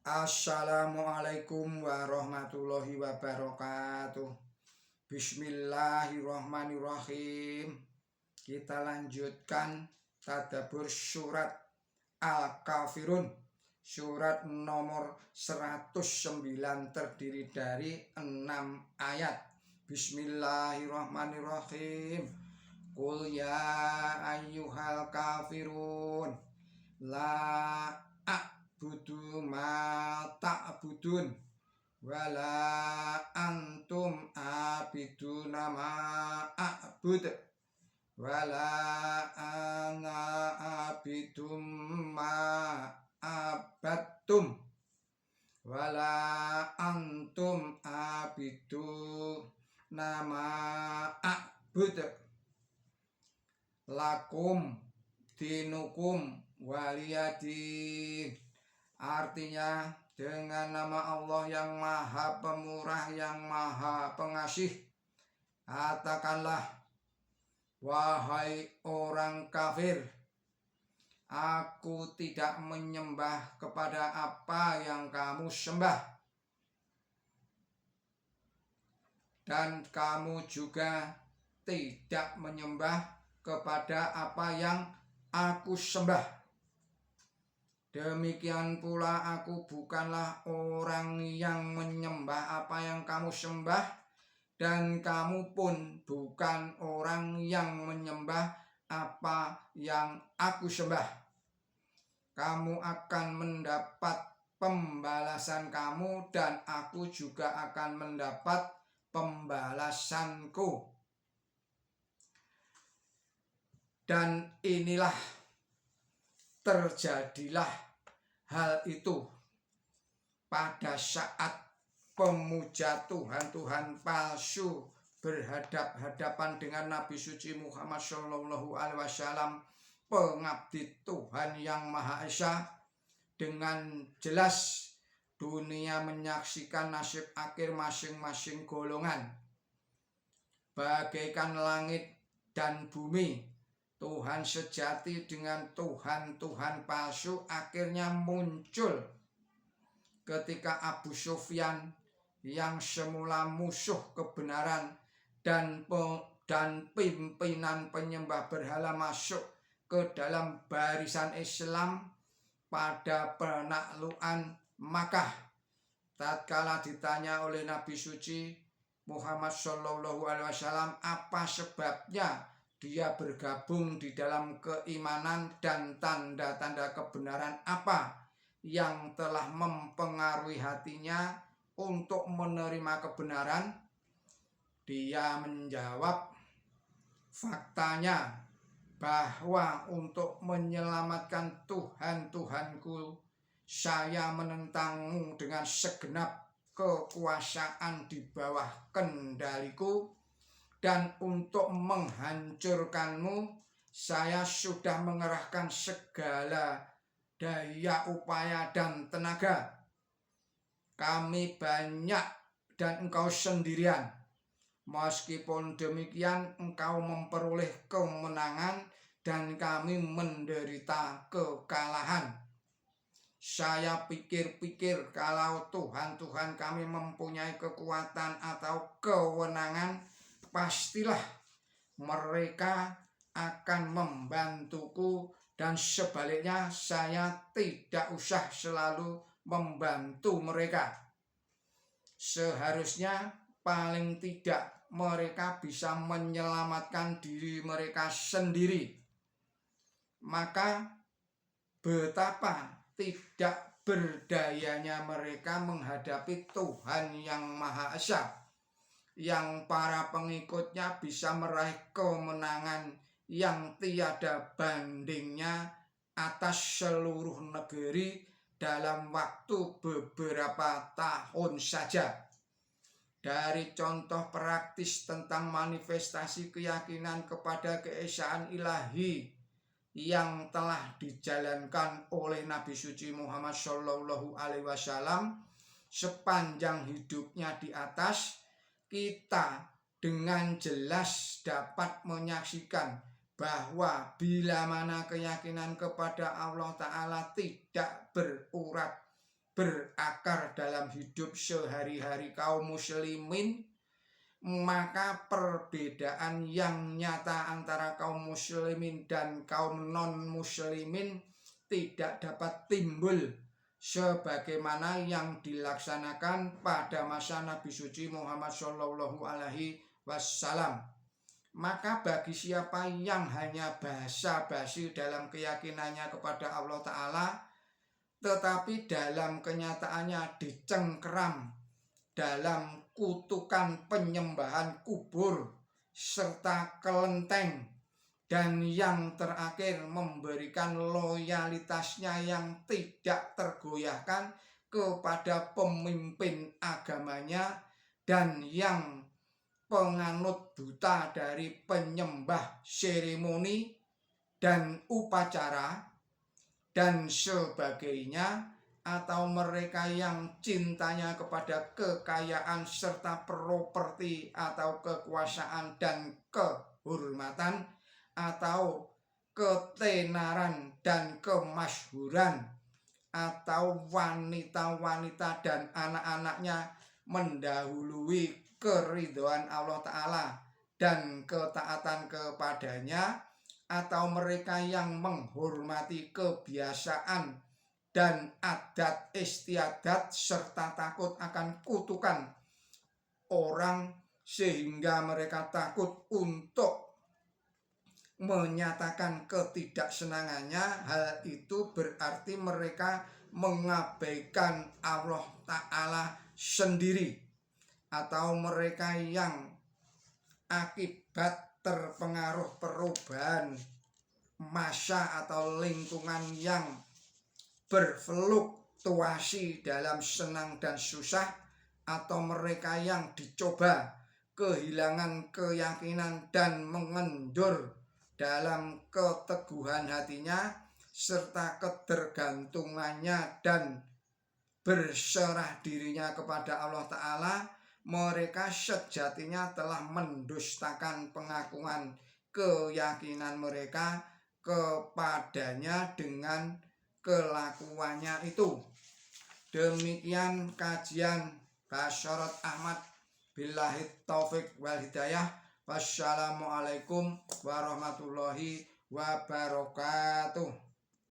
Assalamualaikum warahmatullahi wabarakatuh. Bismillahirrahmanirrahim. Kita lanjutkan tadabbur surat Al-Kafirun. Surat nomor 109 terdiri dari 6 ayat. Bismillahirrahmanirrahim. Qul ya ayyuhal kafirun la a'budu ma ta'budun wala antum abiduna ma a'bud wala ana abidum ma abattum wala antum abiduna ma a'bud lakum dinukum waliyadin. Artinya, dengan nama Allah yang maha pemurah, yang maha pengasih, katakanlah, wahai orang kafir, aku tidak menyembah kepada apa yang kamu sembah, dan kamu juga tidak menyembah kepada apa yang aku sembah. Demikian pula aku bukanlah orang yang menyembah apa yang kamu sembah, dan kamu pun bukan orang yang menyembah apa yang aku sembah. Kamu akan mendapat pembalasan kamu, dan aku juga akan mendapat pembalasanku. Dan inilah terjadilah hal itu pada saat pemuja Tuhan palsu berhadap-hadapan dengan Nabi suci Muhammad Shallallahu Alaihi Wasallam, pengabdi Tuhan yang Maha Esa. Dengan jelas dunia menyaksikan nasib akhir masing-masing golongan. Bagaikan langit dan bumi, Tuhan sejati dengan Tuhan palsu akhirnya muncul ketika Abu Sufyan yang semula musuh kebenaran dan pimpinan penyembah berhala masuk ke dalam barisan Islam pada penaklukan Makkah. Tatkala ditanya oleh Nabi suci Muhammad Shallallahu Alaihi Wasallam apa sebabnya dia bergabung di dalam keimanan dan tanda-tanda kebenaran apa yang telah mempengaruhi hatinya untuk menerima kebenaran, dia menjawab, faktanya bahwa untuk menyelamatkan Tuhanku, saya menentangmu dengan segenap kekuasaan di bawah kendaliku. Dan untuk menghancurkanmu, saya sudah mengerahkan segala daya upaya dan tenaga. Kami banyak dan engkau sendirian. Meskipun demikian, engkau memperoleh kemenangan dan kami menderita kekalahan. Saya pikir-pikir kalau Tuhan kami mempunyai kekuatan atau kewenangan, pastilah mereka akan membantuku, dan sebaliknya saya tidak usah selalu membantu mereka. Seharusnya paling tidak mereka bisa menyelamatkan diri mereka sendiri. Maka betapa tidak berdayanya mereka menghadapi Tuhan yang Maha Esa, yang para pengikutnya bisa meraih kemenangan yang tiada bandingnya atas seluruh negeri dalam waktu beberapa tahun saja. Dari contoh praktis tentang manifestasi keyakinan kepada keesaan ilahi yang telah dijalankan oleh Nabi suci Muhammad Shallallahu Alaihi Wasallam sepanjang hidupnya di atas, kita dengan jelas dapat menyaksikan bahwa bila mana keyakinan kepada Allah Ta'ala tidak berurat berakar dalam hidup sehari-hari kaum muslimin, maka perbedaan yang nyata antara kaum muslimin dan kaum non-muslimin tidak dapat timbul sebagaimana yang dilaksanakan pada masa Nabi suci Muhammad Shallallahu Alaihi Wasallam. Maka bagi siapa yang hanya basa-basi dalam keyakinannya kepada Allah Ta'ala, tetapi dalam kenyataannya dicengkeram dalam kutukan penyembahan kubur serta kelenteng, dan yang terakhir memberikan loyalitasnya yang tidak tergoyahkan kepada pemimpin agamanya, dan yang penganut buta dari penyembah seremoni dan upacara dan sebagainya, atau mereka yang cintanya kepada kekayaan serta properti atau kekuasaan dan kehormatan, atau ketenaran dan kemasyhuran, atau wanita-wanita dan anak-anaknya mendahului keridhaan Allah Ta'ala dan ketaatan kepadanya, atau mereka yang menghormati kebiasaan dan adat istiadat serta takut akan kutukan orang sehingga mereka takut untuk menyatakan ketidaksenangannya. Hal itu berarti mereka mengabaikan Allah Ta'ala sendiri, atau mereka yang akibat terpengaruh perubahan masa atau lingkungan yang berfluktuasi dalam senang dan susah, atau mereka yang dicoba kehilangan keyakinan dan mengendur dalam keteguhan hatinya serta ketergantungannya dan berserah dirinya kepada Allah Ta'ala. Mereka sejatinya telah mendustakan pengakuan keyakinan mereka kepadanya dengan kelakuannya itu. Demikian kajian Basyarat Ahmad. Billahi taufik wal hidayah. Wassalamualaikum warahmatullahi wabarakatuh.